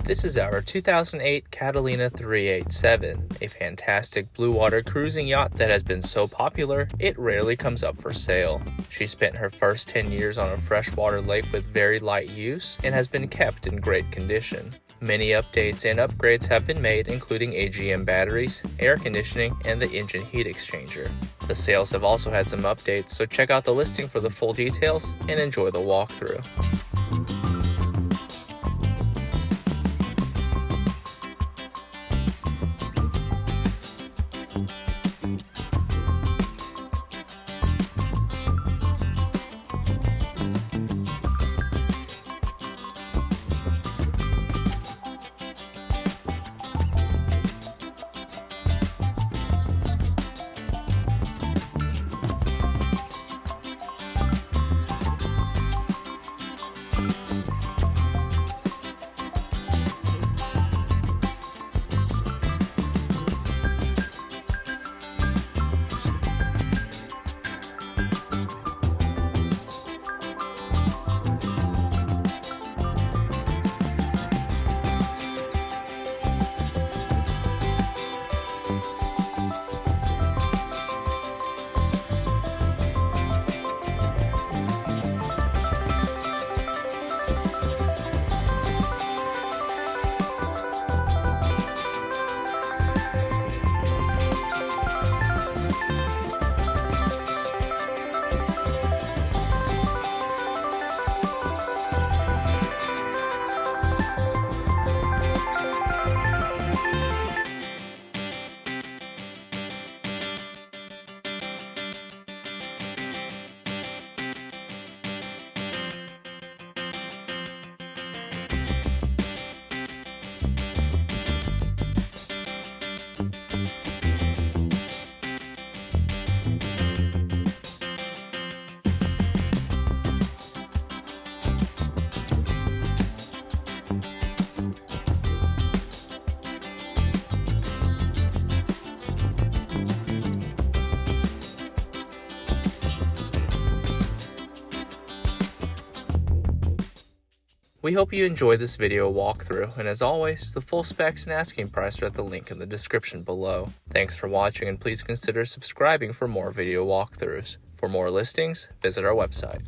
This is our 2008 Catalina 387, a fantastic blue water cruising yacht that has been so popular, it rarely comes up for sale. She spent her first 10 years on a freshwater lake with very light use and has been kept in great condition. Many updates and upgrades have been made, including AGM batteries, air conditioning, and the engine heat exchanger. The sails have also had some updates, so check out the listing for the full details and enjoy the walkthrough. We hope you enjoyed this video walkthrough, and as always, the full specs and asking price are at the link in the description below. Thanks for watching, and please consider subscribing for more video walkthroughs. For more listings, visit our website.